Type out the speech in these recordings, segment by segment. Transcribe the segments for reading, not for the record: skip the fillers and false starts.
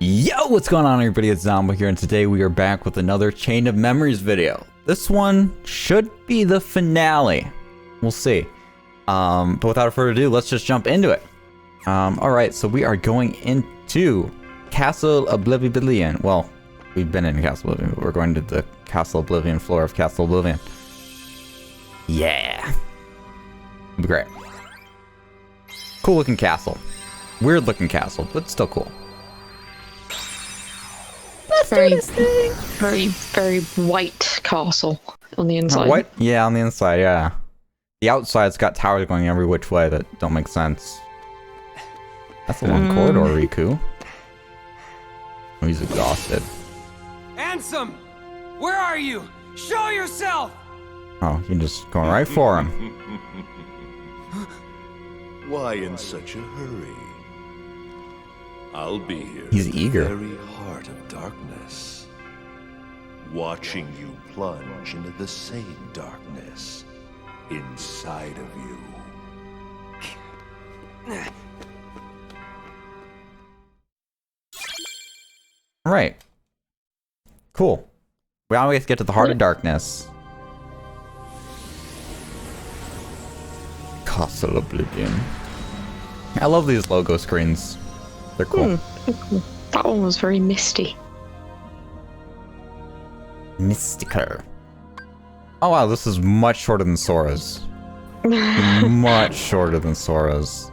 Yo, what's going on everybody? It's Zombo here, and today we are back with another Chain of Memories video. This one should be the finale. We'll see. But without further ado, let's just jump into it. Alright, so we are going into Castle Oblivion. Well, we've been in Castle Oblivion, but we're going to the Castle Oblivion floor of Castle Oblivion. Yeah. It'll be great. Cool looking castle. Weird looking castle, but still cool. Very white castle on the inside. What? Yeah, on the inside, yeah. The outside's got towers going every which way that don't make sense. That's a long corridor, Riku. Oh, he's exhausted. Ansem! Where are you? Show yourself! Oh, you're just going right for him. Why in such a hurry? I'll be here. He's in the eager. very heart of darkness, watching you plunge into the same darkness inside of you. Right. Cool. We always get to the heart of darkness. Castle Oblivion. I love these logo screens. They're cool. That one was very misty. Mystical. Oh wow, this is much shorter than Sora's. Much shorter than Sora's.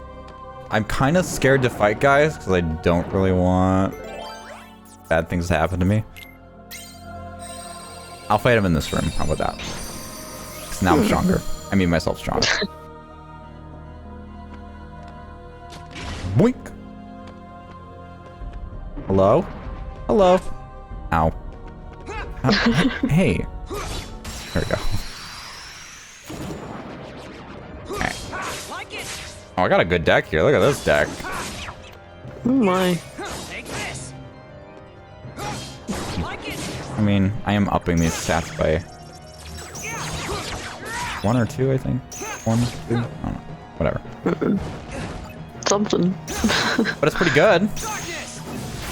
I'm kind of scared to fight guys because I don't really want bad things to happen to me. I'll fight him in this room. How about that? Because now I'm stronger. I mean myself stronger. Boink. Hello? Hello? Ow. Hey. There we go. Right. Oh, I got a good deck here. Look at this deck. Oh my. I mean, I am upping these stats by 1 or 2, I think. 1, 2, I don't know. Whatever. Something. But it's pretty good.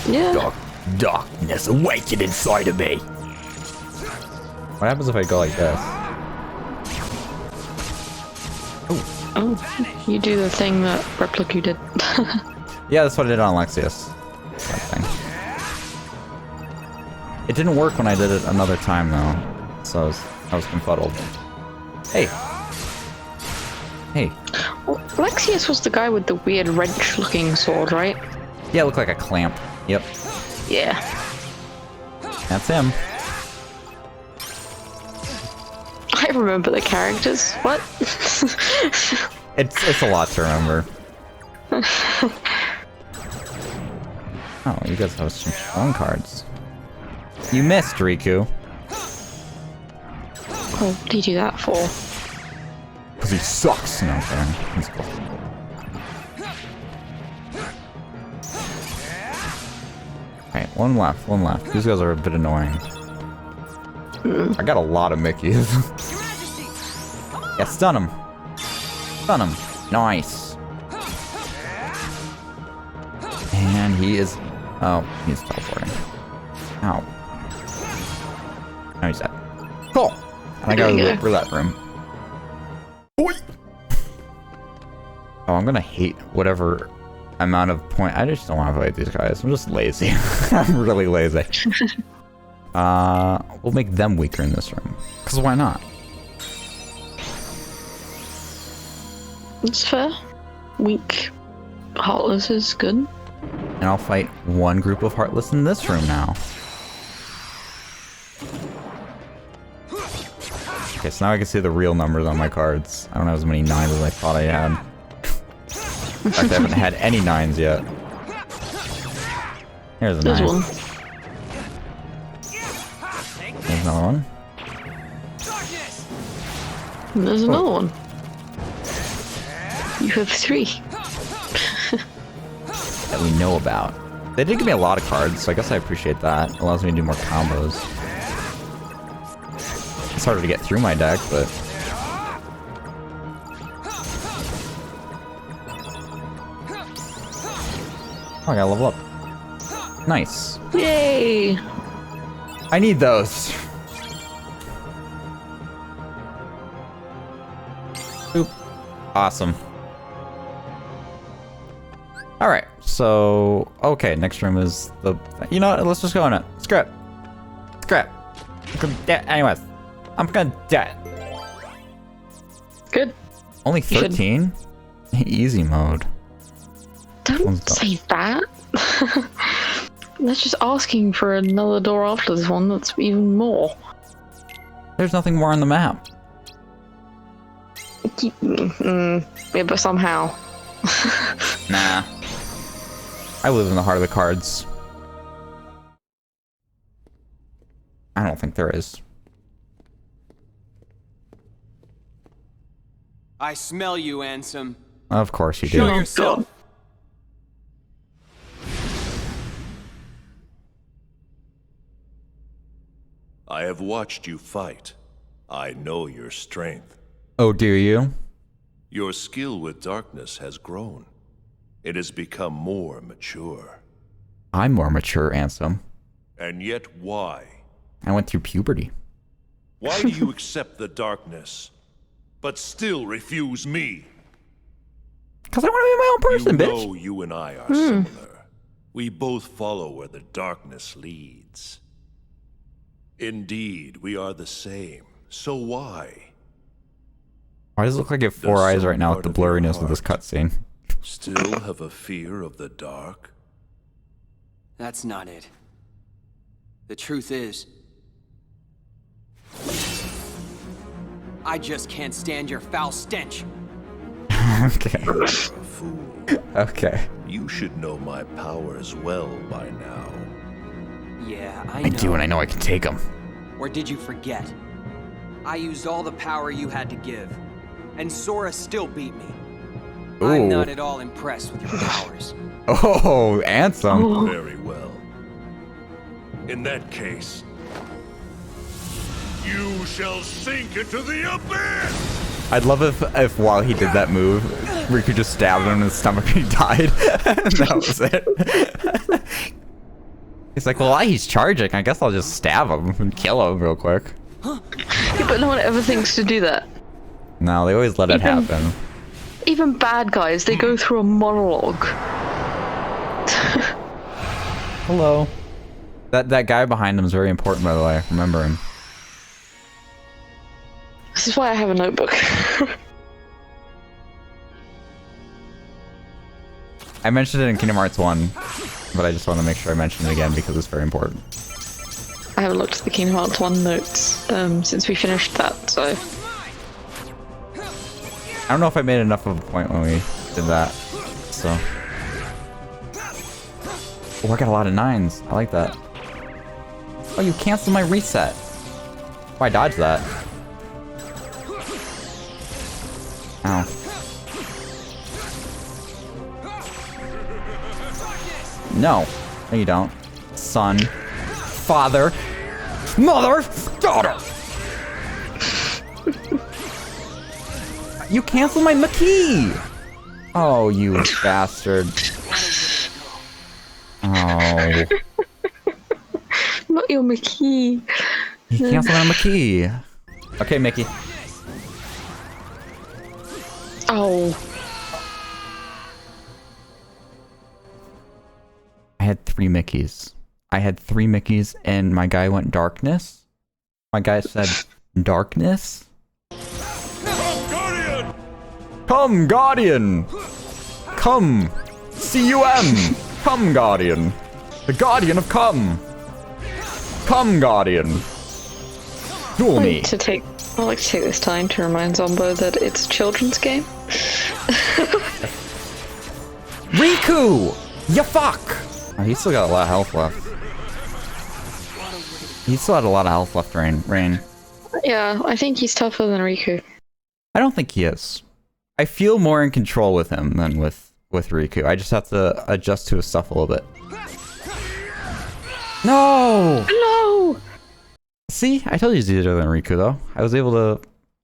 Yeah. Darkness awaken inside of me. What happens if I go like this? Oh, you do the thing that Repliku did. Yeah, that's what I did on Lexius. That thing. It didn't work when I did it another time though, so I was confuddled. Hey. Hey. Well, Lexius was the guy with the weird wrench-looking sword, right? Yeah, it looked like a clamp. Yep. Yeah. That's him. I remember the characters. What? It's a lot to remember. Oh, you guys have some strong cards. You missed, Riku. Oh, what do you do that for? Because he sucks. No, okay. He's cool. Alright, one left. These guys are a bit annoying. I got a lot of Mickeys. Yeah, stun him. Stun him. Nice. And he is... Oh, he's teleporting. Ow. Now he's dead. Cool. And I got a roulette room. Boy. Oh, I'm gonna hate whatever amount of point. I just don't want to fight these guys. I'm just lazy. I'm really lazy. We'll make them weaker in this room. Because why not? It's fair. Weak. Heartless is good. And I'll fight one group of Heartless in this room now. Okay, so now I can see the real numbers on my cards. I don't have as many 9s as I thought I had. In fact, I haven't had any 9s yet. Here's a 9. There's one. There's another one. And there's another one. You have 3. That we know about. They did give me a lot of cards, so I guess I appreciate that. It allows me to do more combos. It's harder to get through my deck, but... Oh, I gotta level up. Nice. Yay! I need those. Oop. Awesome. Alright, so... Okay, next room is the... You know what? Let's just go in it. Screw it. Screw it. Anyways. I'm gonna die. Good. Only 13? Easy mode. Don't say that. That's just asking for another door after this one that's even more. There's nothing more on the map. Yeah, but somehow. Nah. I live in the heart of the cards. I don't think there is. I smell you, Ansem. Of course you Show do. yourself. I have watched you fight. I know your strength. Oh, do you? Your skill with darkness has grown. It has become more mature. I'm more mature, Ansem. And yet why? I went through puberty. Why do you accept the darkness, but still refuse me? Because I want to be my own person, You bitch. know you and I are similar. We both follow where the darkness leads. Indeed, we are the same. So why? Why does it look like I have 4 eyes some right now with part the of your blurriness of this heart cutscene? Still have a fear of the dark? That's not it. The truth is, I just can't stand your foul stench. Okay. You're a fool. Okay. You should know my powers well by now. Yeah, I I know. do, and I know I can take them. Or did you forget? I used all the power you had to give, and Sora still beat me. I'm not at all impressed with your powers. Oh, Ansem. Very well. In that case, you shall sink into the abyss! I'd love if while he did that move, Riku just stabbed him in the stomach and he died. And that was it. He's like, well, he's charging. I guess I'll just stab him and kill him real quick. Yeah, but no one ever thinks to do that. No, they always let it happen. Even bad guys, they go through a monologue. Hello. That guy behind him is very important, by the way. Remember him. This is why I have a notebook. I mentioned it in Kingdom Hearts 1, but I just want to make sure I mention it again because it's very important. I haven't looked at the Kingdom Hearts 1 notes since we finished that, so... I don't know if I made enough of a point when we did that, so... Oh, I got a lot of 9s. I like that. Oh, you canceled my reset. Oh, I dodged that. Ow. No. No, you don't. Son. Father. Mother. Daughter. You canceled my Maki! Oh, you bastard. Oh. Not your Mickey. You canceled my Maki. Okay, Mickey. Oh. I had 3 Mickeys. I had 3 Mickeys and my guy went darkness. My guy said darkness. Come, Guardian! Come, Guardian! Come! C-U-M! Come, Guardian! The Guardian of Come! Come, Guardian! Duel I'd me! like to take this time to remind Zombo that it's a children's game. Riku! Ya fuck! Oh, he still got a lot of health left. He still had a lot of health left, Raine. Yeah, I think he's tougher than Riku. I don't think he is. I feel more in control with him than with Riku. I just have to adjust to his stuff a little bit. No! No! See, I told you it's easier than Riku, though. I was able to...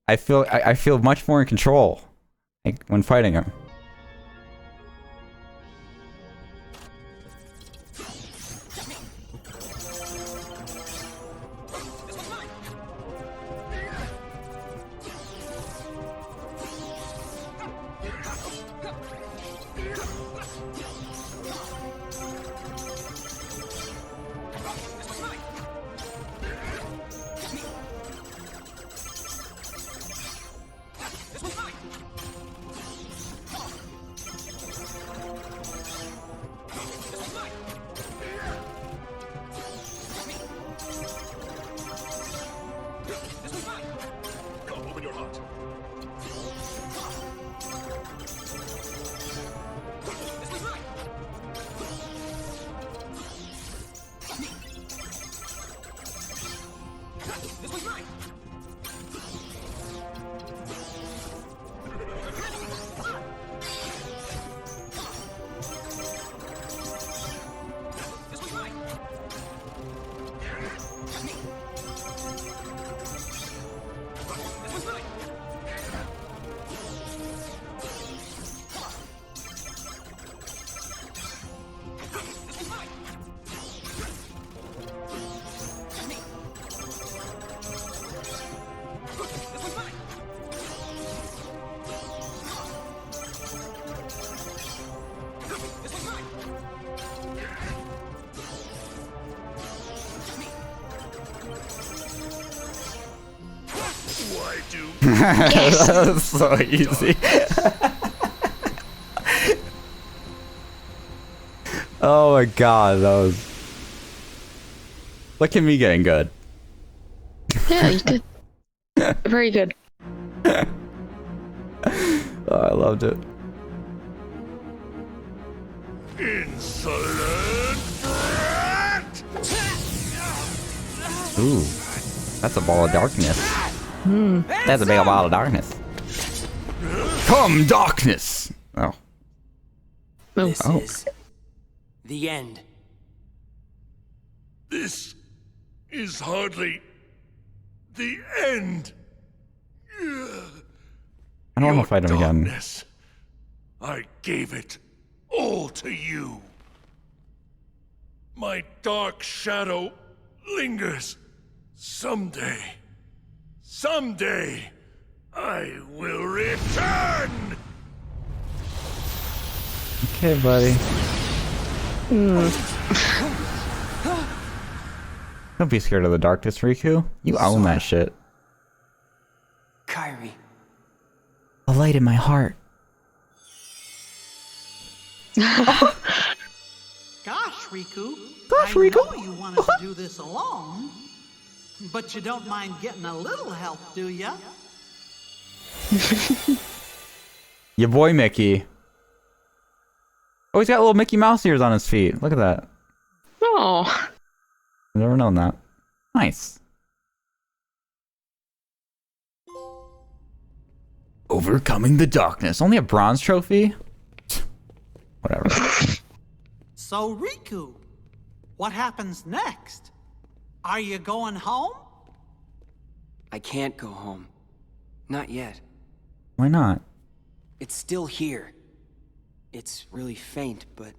I feel much more in control, like, when fighting him. Why do That's so easy. Oh my god, that was... Look at me getting good. Yeah, you did. Very good. Oh, I loved it. insolent brat? Ooh, that's a ball of darkness. That's a big ball of darkness. Come, darkness! Oh. This Oh. is the end. This is hardly the end. I don't want to fight him again. Darkness, I gave it all to you. My dark shadow lingers. Someday, I will return! Okay, buddy. Don't be scared of the darkness, Riku. You own that shit. Kairi. A light in my heart. Gosh, Riku. I know you wanted to do this alone, but you don't mind getting a little help, do ya? Your boy Mickey. Oh, he's got little Mickey Mouse ears on his feet. Look at that. Oh. I've never known that. Nice. Overcoming the darkness. Only a bronze trophy? Whatever. So, Riku, what happens next? Are you going home? I can't go home. Not yet. Why not? It's still here. It's really faint, but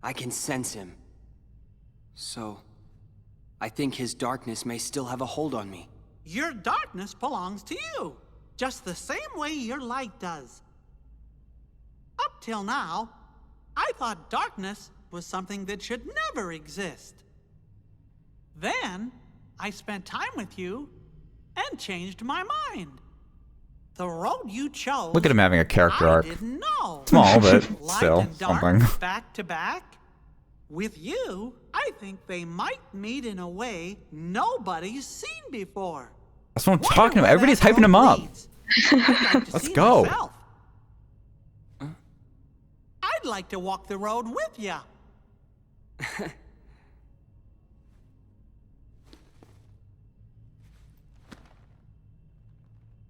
I can sense him. So, I think his darkness may still have a hold on me. Your darkness belongs to you, just the same way your light does. Up till now, I thought darkness was something that should never exist. Then, I spent time with you and changed my mind. The road you chose. Look at him having a character I arc. didn't know. Small, but Light still and dark, something. back to back. With you, I think they might meet in a way nobody's seen before. That's what I'm Wonder talking about. where Everybody's that hyping him road up. leads. I'd like to Let's see go. myself. I'd like to walk the road with ya.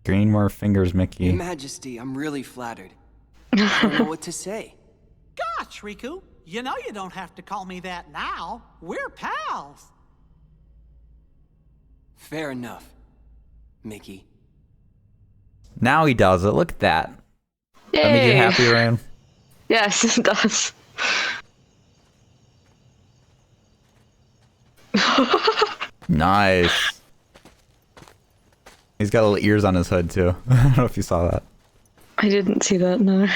Green more fingers, Mickey. Your Majesty, I'm really flattered. I don't know what to say. Gosh, Riku, you know you don't have to call me that now. We're pals. Fair enough, Mickey. Now he does it. Look at that. That make you Yay. happy, Raine? Yes, it does. Nice. He's got little ears on his hood too. I don't know if you saw that. I didn't see that, no.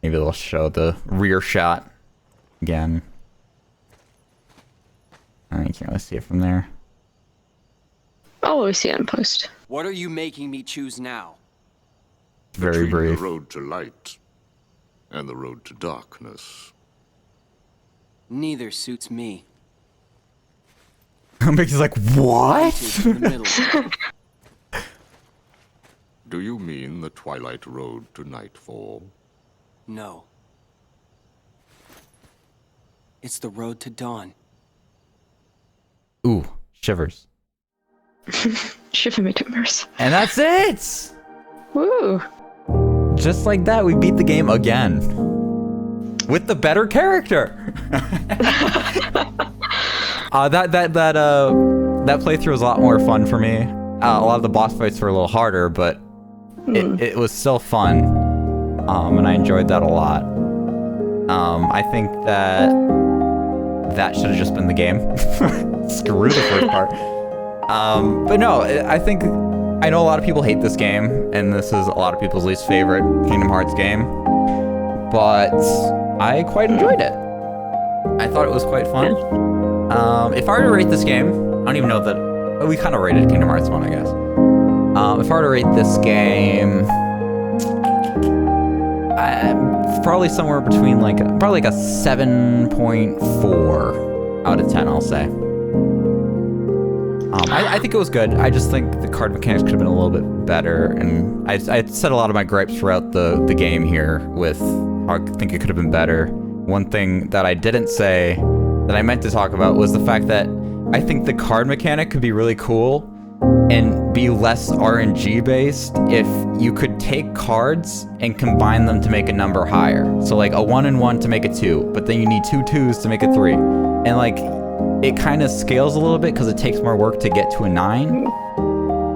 Maybe they'll show the rear shot again. You can't really see it from there. I'll always see it in post. What are you making me choose now? Very Between brief. the road to light and the road to darkness. Neither suits me. Mickey's like, what? It's in the middle. Do you mean the twilight road to nightfall? No. It's the road to dawn. Ooh, shivers. Shiver me timbers. And that's it! Woo! Just like that, we beat the game again. With the better character! That playthrough was a lot more fun for me. A lot of the boss fights were a little harder, but it was still fun. And I enjoyed that a lot. I think that should have just been the game. Screw the first part. But no, I know a lot of people hate this game, and this is a lot of people's least favorite Kingdom Hearts game, but I quite enjoyed it. I thought it was quite fun. If I were to rate this game, I don't even know that... We kind of rated Kingdom Hearts 1, I guess. If I were to rate this game... probably somewhere between probably like a 7.4 out of 10, I'll say. I think it was good. I just think the card mechanics could have been a little bit better, and I said a lot of my gripes throughout the game here with how I think it could have been better. One thing that I didn't say that I meant to talk about was the fact that I think the card mechanic could be really cool and be less RNG based if you could take cards and combine them to make a number higher. So like a 1 and 1 to make a 2, but then you need 2 2s to make a 3. And like, it kind of scales a little bit because it takes more work to get to a 9.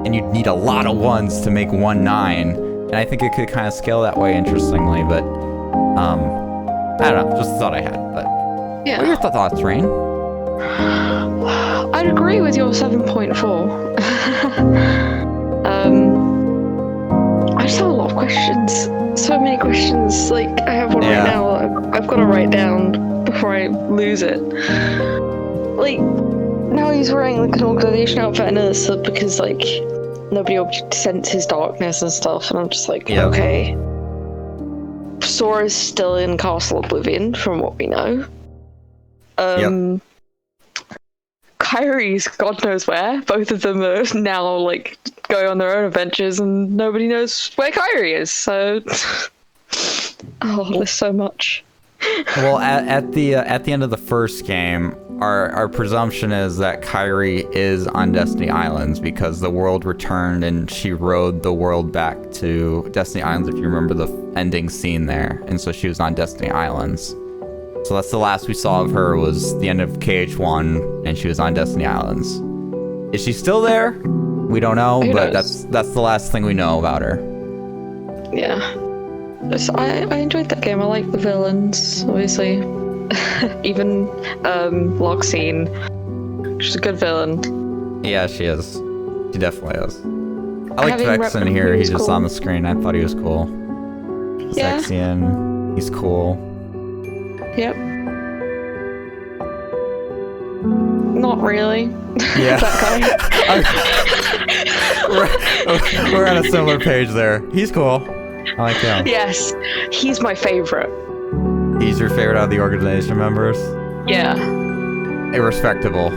And you'd need a lot of 1s to make 1 9. And I think it could kind of scale that way interestingly, but I don't know, just a thought I had. But Yeah. what are your thoughts, Raine? I'd agree with your 7.4. I just have a lot of questions. So many questions. Like, I have one right now I've got to write down before I lose it. Like, now he's wearing like an organization outfit and all stuff because like nobody will sense his darkness and stuff, and I'm just like, okay. Sora's still in Castle Oblivion from what we know. Kairi's God knows where. Both of them are now like going on their own adventures, and nobody knows where Kairi is. So, there's so much. Well, at the end of the first game, our presumption is that Kairi is on Destiny Islands because the world returned and she rode the world back to Destiny Islands. If you remember the ending scene there, and so she was on Destiny Islands. So that's the last we saw of her, was the end of KH1, and she was on Destiny Islands. Is she still there? We don't know, but that's the last thing we know about her. Yeah. I enjoyed that game. I like the villains, obviously. Even Loxine. She's a good villain. Yeah, she is. She definitely is. I like Vex in here. He's just on the screen. I thought he was cool. Yeah. Zexion, he's cool. Yep. Not really. Yeah. That guy. we're on a similar page there. He's cool. I like him. Yes. He's my favorite. He's your favorite out of the organization members? Yeah. Respectable.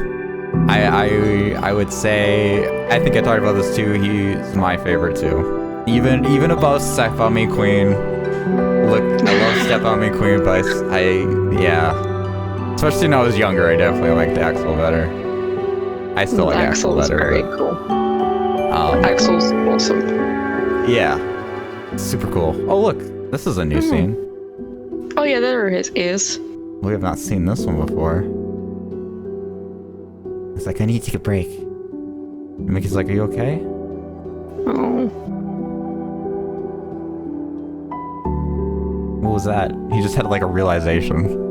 I would say, I think I talked about this too, he's my favorite too. Even above Step On Me Queen. Look, I love Step On Me Queen, but yeah. Especially when I was younger, I definitely liked Axel better. I still like Axel better. Very cool. Axel's awesome. Yeah. Super cool. Oh look, this is a new scene. Oh yeah, there it is. We have not seen this one before. It's like, I need to take a break. And Mickey's like, are you okay? Oh. What was that? He just had like a realization.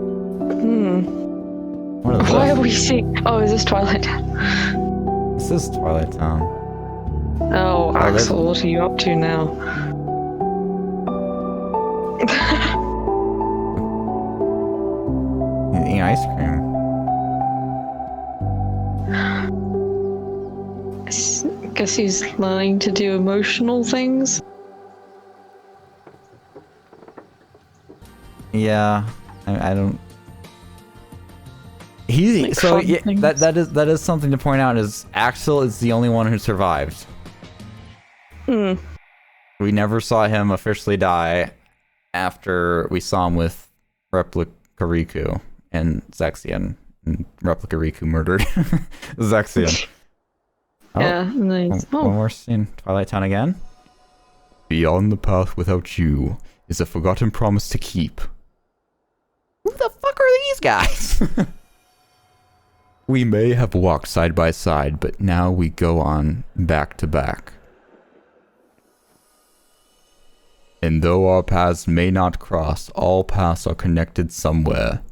What is Why this? are we seeing? Oh, is this Twilight Town? This is Twilight Town. Oh, Axel, what are you up to now? He's eating ice cream. I guess he's learning to do emotional things. Yeah, I don't. So yeah, that is something to point out. Is Axel is the only one who survived. We never saw him officially die after we saw him with Replica Riku and Zexion. And Replica Riku murdered Zexion. Oh, Yeah, and then one more scene. Twilight Town again. Beyond the path without you is a forgotten promise to keep. Who the fuck are these guys? We may have walked side by side, but now we go on back to back. And though our paths may not cross, all paths are connected somewhere.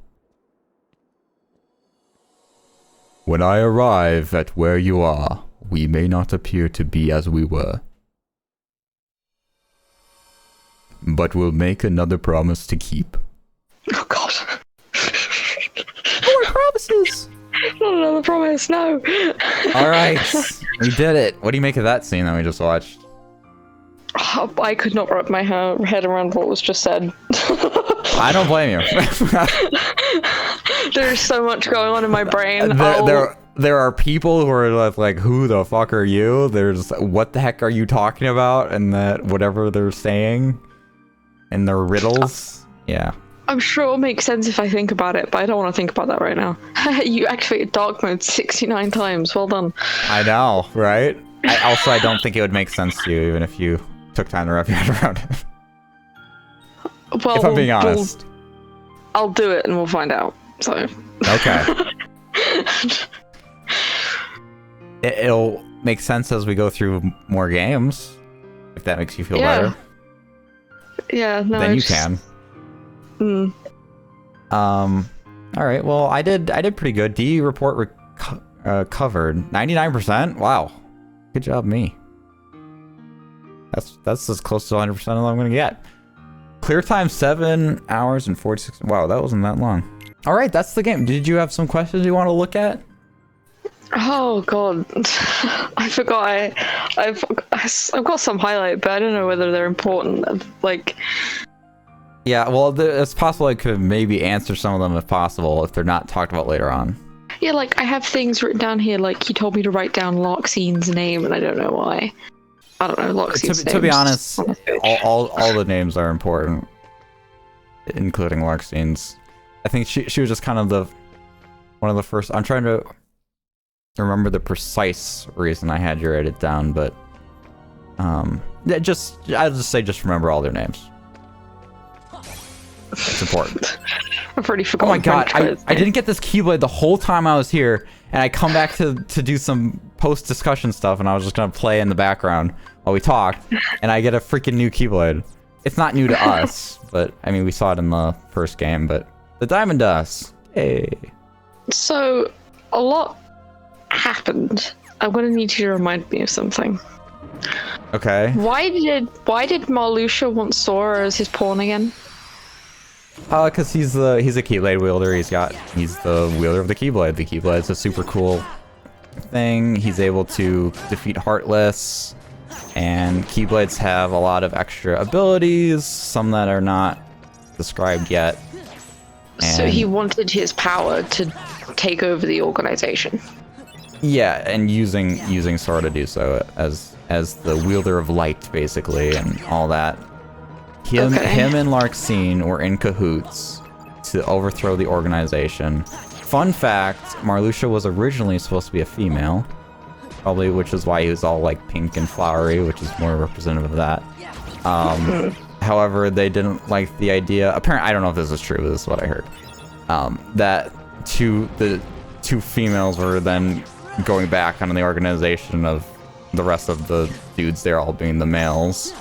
When I arrive at where you are, we may not appear to be as we were. But we'll make another promise to keep. Oh god. More promises! Not another promise, no! Alright, we did it. What do you make of that scene that we just watched? Oh, I could not wrap my head around what was just said. I don't blame you. There's so much going on in my brain. There are people who are like, who the fuck are you? There's, what the heck are you talking about? And that whatever they're saying. And their riddles. Yeah. I'm sure it'll make sense if I think about it, but I don't want to think about that right now. You activated dark mode 69 times. Well done. I know, right? I don't think it would make sense to you, even if you took time to wrap your head around it. Well, if I'm being honest. I'll do it and we'll find out. So. Okay. It'll make sense as we go through more games, if that makes you feel better. Yeah, no. Then you can. All right. Well, I did pretty good. D report covered 99%. Wow. Good job, me. That's as close to 100% as I'm gonna get. Clear time 7 hours and 46. Wow, that wasn't that long. All right, that's the game. Did you have some questions you want to look at? Oh god, I forgot. I've got some highlight, but I don't know whether they're important. Like. Yeah, well, it's possible I could maybe answer some of them if possible, if they're not talked about later on. Yeah, like, I have things written down here, like, he told me to write down Larxine's name, and I don't know why. I don't know, Larxine's name. To be honest, all the names are important, including Larxine's. I think she was just kind of one of the first. I'm trying to remember the precise reason I had you write it down, but yeah, I'll just say just remember all their names. It's important. I've already forgotten. Oh my god, I didn't get this Keyblade the whole time I was here, and I come back to do some post-discussion stuff, and I was just gonna play in the background while we talked, and I get a freaking new Keyblade. It's not new to us, but I mean, we saw it in the first game, but the Diamond Dust. Hey. So, a lot happened. I'm gonna need you to remind me of something. Okay. Why did Marluxia want Sora as his pawn again? Cause he's a Keyblade wielder. He's the wielder of the Keyblade. The Keyblade's a super cool thing. He's able to defeat Heartless, and Keyblades have a lot of extra abilities, some that are not described yet. So he wanted his power to take over the organization. Yeah, and using Sora to do so as the wielder of light, basically, and all that. Him and Larxene were in cahoots to overthrow the organization. Fun fact, Marluxia was originally supposed to be a female, probably, which is why he was all like pink and flowery, which is more representative of that. However, they didn't like the idea. Apparently, I don't know if this is true, but this is what I heard. That the two females were then going back on the organization of the rest of the dudes, they're all being the males.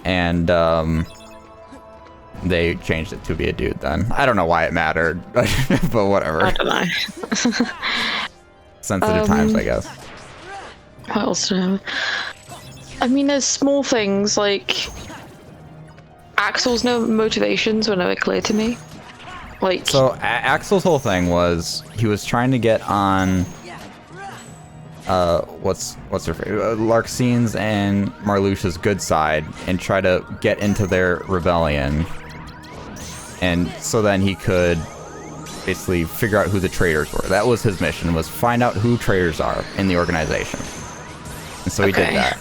And they changed it to be a dude then. I don't know why it mattered, but whatever. I don't know. Sensitive times, I guess. What else do I have? I mean, there's small things like Axel's no motivations were never clear to me. Like, so Axel's whole thing was he was trying to get on what's her favorite? Larxine's and Marluxia's good side and try to get into their rebellion. And so then he could basically figure out who the traitors were. That was his mission, was find out who traitors are in the organization. And so he did that.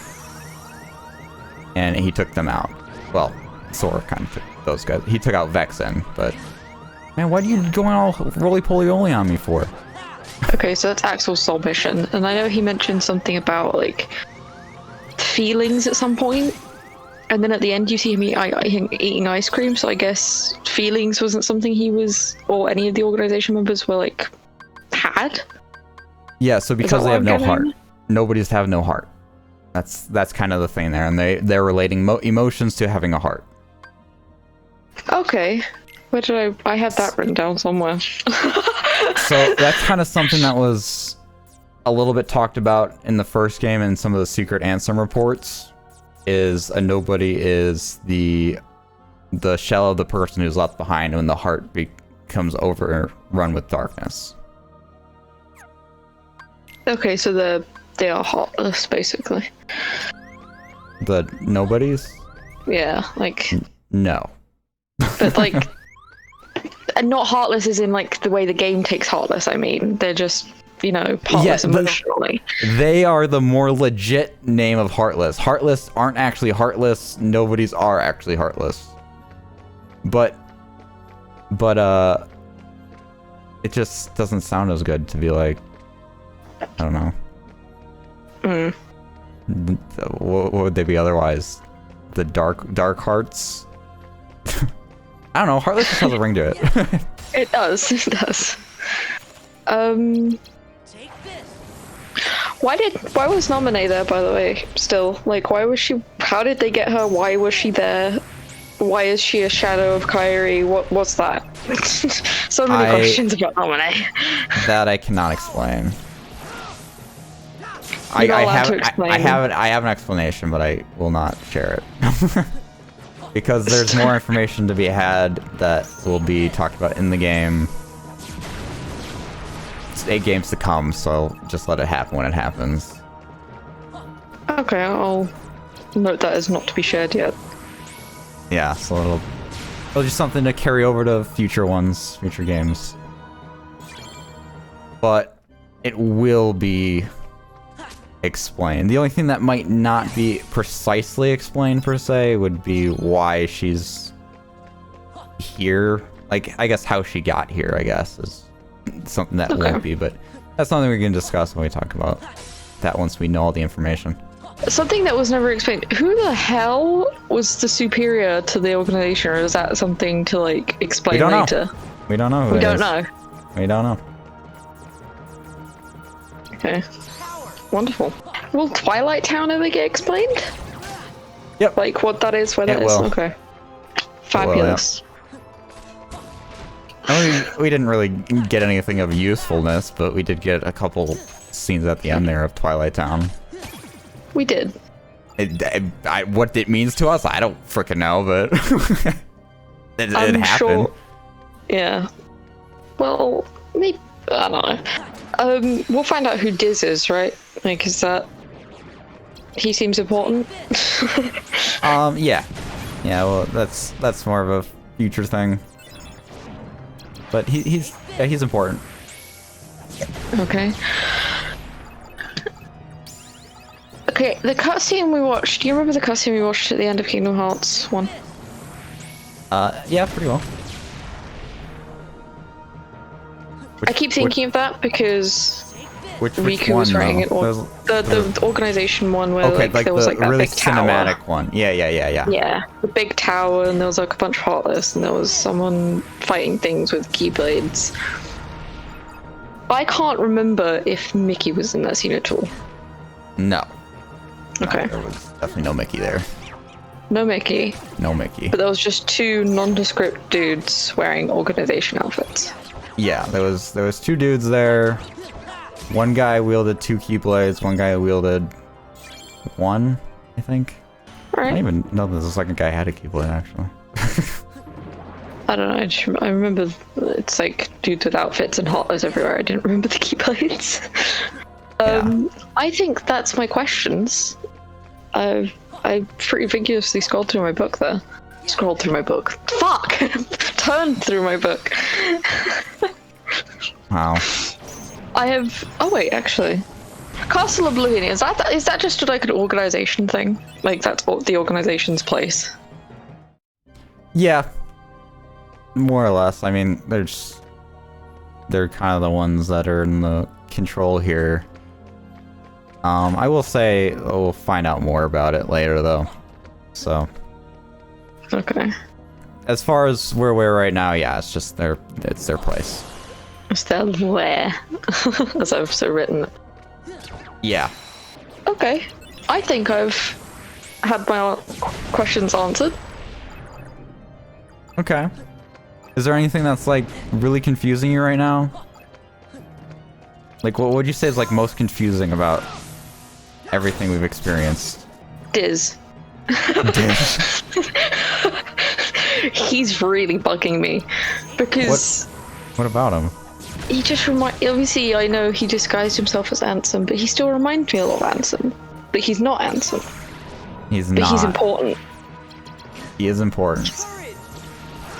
And he took them out. Well, Sora kind of took those guys. He took out Vexen, but man, what are you going all roly-poly-oly on me for? Okay, so that's Axel's sole mission, and I know he mentioned something about like feelings at some point, and then at the end you see him eating ice cream. So I guess feelings wasn't something he was, or any of the organization members were like had. Yeah, so because they have no heart, nobody's to have no heart. That's kind of the thing there, and they're relating emotions to having a heart. Okay, where did I had that written down somewhere. So that's kind of something that was a little bit talked about in the first game and some of the secret ansem reports. Is a nobody is the shell of the person who's left behind when the heart becomes overrun with darkness. Okay, so they are heartless, basically. The nobodies? Yeah, like No. but like, and not heartless as in like the way the game takes heartless. I mean, they're just, you know, heartless emotionally. They are the more legit name of heartless. Heartless aren't actually heartless. Nobodies are actually heartless. But it just doesn't sound as good to be like, I don't know. What would they be otherwise? The dark hearts? I don't know. Heartless just has a ring to it. It does. It does. Why was Nominee there, by the way? Still, like, why was she? How did they get her? Why was she there? Why is she a shadow of Kairi? What's that? So many questions about Nominee. That I cannot explain. I have an explanation, but I will not share it. Because there's more information to be had that will be talked about in the game. It's 8 games to come, so just let it happen when it happens. Okay, I'll note that as not to be shared yet. Yeah, so it'll just something to carry over to future games. But it will be explained. The only thing that might not be precisely explained per se would be why she's here. Like, I guess how she got here, I guess, is something that won't be, but that's something we can discuss when we talk about that once we know all the information. Something that was never explained. Who the hell was the superior to the organization, or is that something to like explain later? We don't know. We don't know. We don't know. Okay. Wonderful. Will Twilight Town ever get explained? Yep. Like what that is, where that is? Okay. Fabulous. We didn't really get anything of usefulness, but we did get a couple scenes at the end there of Twilight Town. We did. What it means to us, I don't frickin' know, but it happened. Sure. Yeah. Well, maybe, I don't know. We'll find out who Diz is, right? Like, is that... He seems important? Yeah. Yeah, well, that's more of a future thing. But he's important. Okay. Okay, the cutscene we watched, do you remember the cutscene we watched at the end of Kingdom Hearts 1? Yeah, pretty well. I keep thinking of that because which Riku one, was writing it, or though? the organization one where there was like that really big tower. cinematic one. Yeah. Yeah, the big tower, and there was like a bunch of heartless, and there was someone fighting things with keyblades. I can't remember if Mickey was in that scene at all. No. Okay. There was definitely no Mickey there. No Mickey. No Mickey. But there was just 2 nondescript dudes wearing organization outfits. Yeah, there was 2 dudes there. One guy wielded 2 keyblades. One guy wielded 1, I think. All right. I don't even know that the second guy had a keyblade actually. I don't know. I remember it's like dudes with outfits and heartless everywhere. I didn't remember the keyblades. I think that's my questions. I pretty vigorously scrolled through my book there. Scrolled through my book. Fuck! Turned through my book. Wow. I have... Oh wait, actually. Castle Oblivion, is that just like an organization thing? Like that's the organization's place? Yeah. More or less. I mean, there's... they're kind of the ones that are in the control here. I will say we'll find out more about it later, though. So. Okay. As far as where we're right now, yeah, it's just it's their place. It's their lair, as I've so written. Yeah. Okay. I think I've had my questions answered. Okay. Is there anything that's like really confusing you right now? Like, what would you say is like most confusing about everything we've experienced? Diz. Diz. He's really bugging me because. What about him? He just obviously, I know he disguised himself as Ansem, but he still reminds me a lot of Ansem. But he's not Ansem. He's but not. He's important. He is important.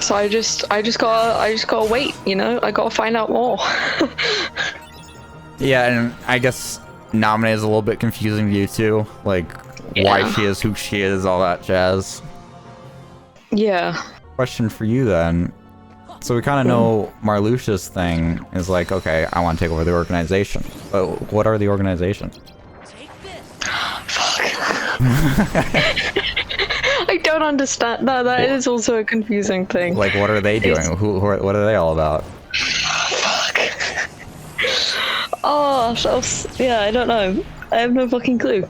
So I just gotta wait, you know? I gotta find out more. Yeah, and I guess Naminé is a little bit confusing to you too. Like, why she is who she is, all that jazz. Yeah. Question for you then. So we kind of know Marluxia's thing is like, okay, I want to take over the organization. But what are the organization? Fuck. I don't understand. No, that is also a confusing thing. Like, what are they doing? What are they all about? Fuck. Oh, yeah, I don't know. I have no fucking clue.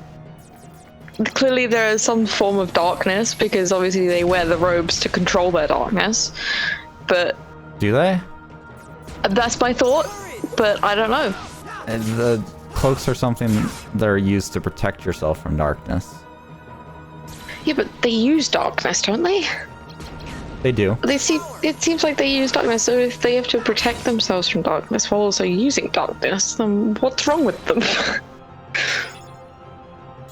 Clearly there is some form of darkness, because obviously they wear the robes to control their darkness. But... Do they? That's my thought, but I don't know. And the cloaks are something that are used to protect yourself from darkness. Yeah, but they use darkness, don't they? They do. It seems like they use darkness, so if they have to protect themselves from darkness while also using darkness, then what's wrong with them?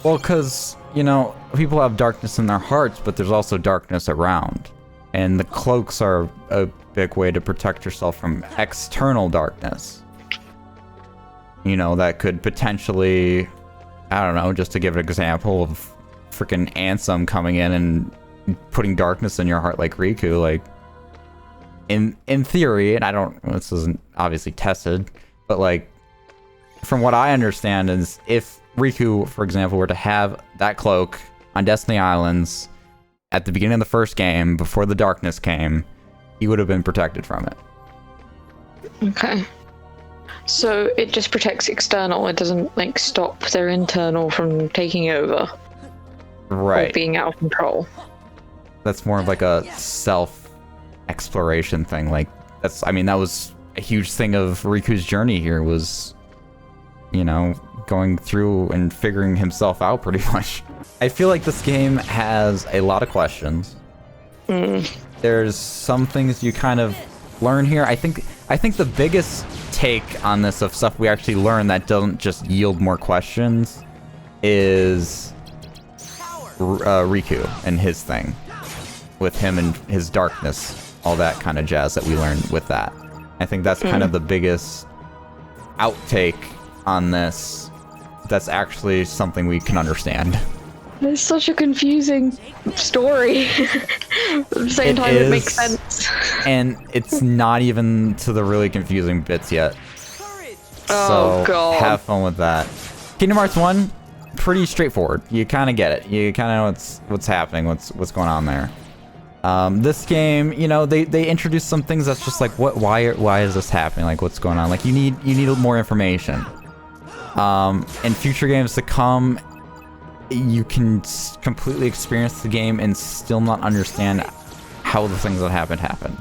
Well, because, you know, people have darkness in their hearts, but there's also darkness around. And the cloaks are a big way to protect yourself from external darkness. You know, that could potentially, I don't know, just to give an example of freaking Ansem coming in and putting darkness in your heart like Riku, like, in theory, and this isn't obviously tested, but like, from what I understand is if Riku, for example, were to have that cloak on Destiny Islands at the beginning of the first game, before the darkness came, he would have been protected from it. Okay. So it just protects external, it doesn't, like, stop their internal from taking over. Right. Or being out of control. That's more of like a self-exploration thing. Like, that was a huge thing of Riku's journey here was, you know, going through and figuring himself out pretty much. I feel like this game has a lot of questions. There's some things you kind of learn here. I think the biggest take on this of stuff we actually learn that doesn't just yield more questions is Riku and his thing. With him and his darkness, all that kind of jazz that we learned with that. I think that's kind of the biggest outtake on this that's actually something we can understand. It's such a confusing story. At the same time, it makes sense. And it's not even to the really confusing bits yet. Oh, God. Have fun with that. Kingdom Hearts 1, pretty straightforward. You kind of get it. You kind of know what's happening, what's going on there. This game, you know, they introduced some things that's just like, why is this happening? Like, what's going on? Like, you need more information. In future games to come, you can completely experience the game and still not understand how the things that happened.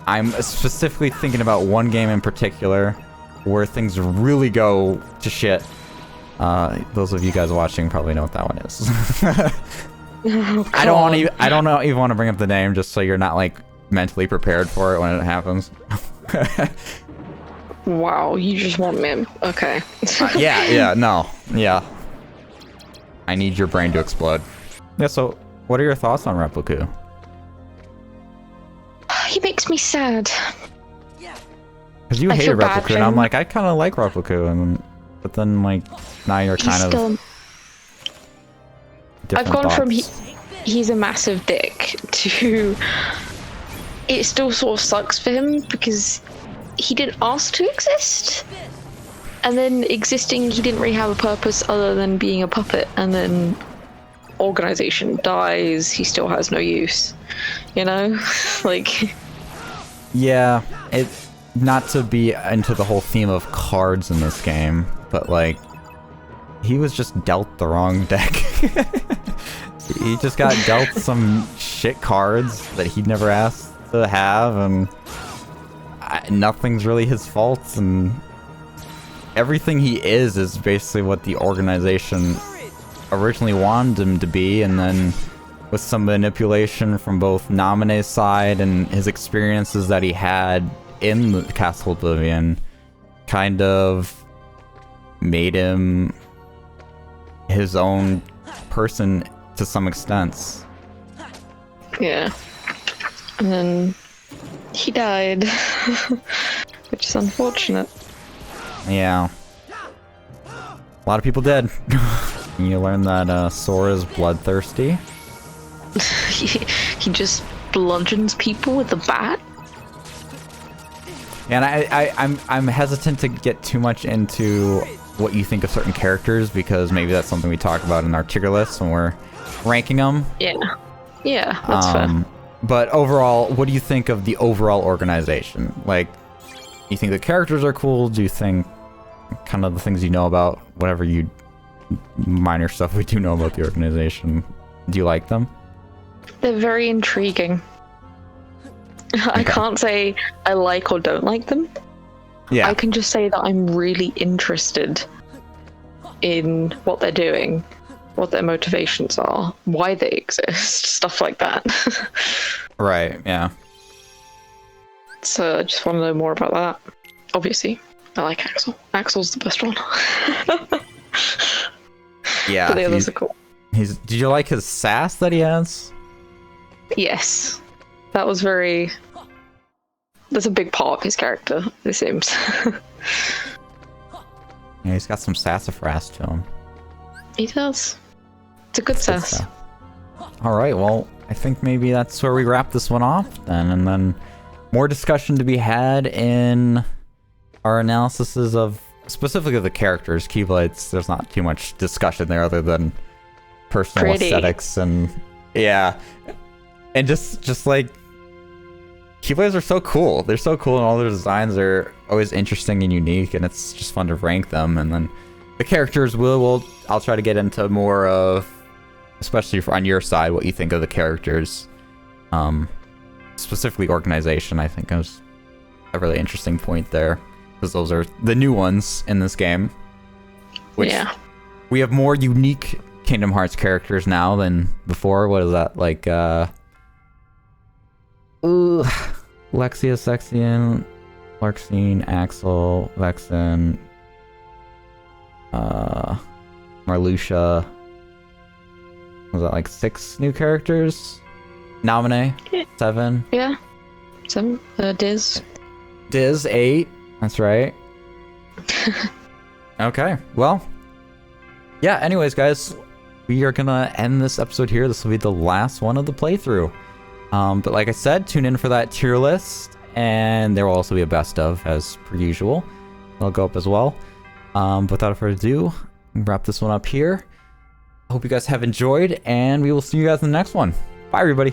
I'm specifically thinking about one game in particular where things really go to shit. Those of you guys watching probably know what that one is. Oh, I don't even want to bring up the name just so you're not like mentally prepared for it when it happens. Wow, you just want me. Okay. Yeah. I need your brain to explode. Yeah, so what are your thoughts on Repliku? He makes me sad. Because you hated Repliku, and I'm like, I kind of like Repliku, but then like now you're kind of. I've gone from he's a massive dick to it still sort of sucks for him because he didn't ask to exist. And then existing, he didn't really have a purpose other than being a puppet. And then organization dies, he still has no use. You know? Like... Yeah, not to be into the whole theme of cards in this game, but like, he was just dealt the wrong deck. He just got dealt some shit cards that he'd never asked to have, and nothing's really his fault, and everything he is basically what the organization originally wanted him to be, and then with some manipulation from both Namine's side and his experiences that he had in the Castle Oblivion, kind of made him his own person to some extent. Yeah. And then he died, which is unfortunate. Yeah. A lot of people did. You learn that Sora's bloodthirsty. He just bludgeons people with a bat. And I'm hesitant to get too much into what you think of certain characters, because maybe that's something we talk about in our tier list when we're ranking them. Yeah. Yeah, that's fair. But overall, what do you think of the overall organization? Like, you think the characters are cool? Do you think kind of the things you know about, whatever minor stuff we do know about the organization, do you like them? They're very intriguing. Okay. I can't say I like or don't like them. Yeah. I can just say that I'm really interested in what they're doing, what their motivations are, why they exist, stuff like that. Right, yeah. So I just want to know more about that. Obviously, I like Axel. Axel's the best one. Yeah. But the others are cool. Do you like his sass that he has? Yes. That was very... That's a big part of his character, it seems. Yeah, he's got some sassafras to him. He does. It's a good sass. Alright, well, I think maybe that's where we wrap this one off then, and then more discussion to be had in our analyses of specifically the characters. Keyblades, there's not too much discussion there other than personal aesthetics, and yeah. And just like, Keyblades are so cool. They're so cool, and all their designs are always interesting and unique, and it's just fun to rank them. And then the characters I'll try to get into more of, especially on your side, what you think of the characters. Specifically organization, I think is a really interesting point there, because those are the new ones in this game. Which, yeah. We have more unique Kingdom Hearts characters now than before. What is that, like, Lexia, Sexion, Larxene, Axel, Vexen, Marluxia. Was that like 6 new characters? Namine, yeah. 7. Yeah, 7. Diz. Diz, 8. That's right. Okay, well, yeah. Anyways, guys, we are gonna end this episode here. This will be the last one of the playthrough. But like I said, tune in for that tier list, and there will also be a best of, as per usual. It'll go up as well. Without further ado, wrap this one up here. I hope you guys have enjoyed, and we will see you guys in the next one. Bye, everybody.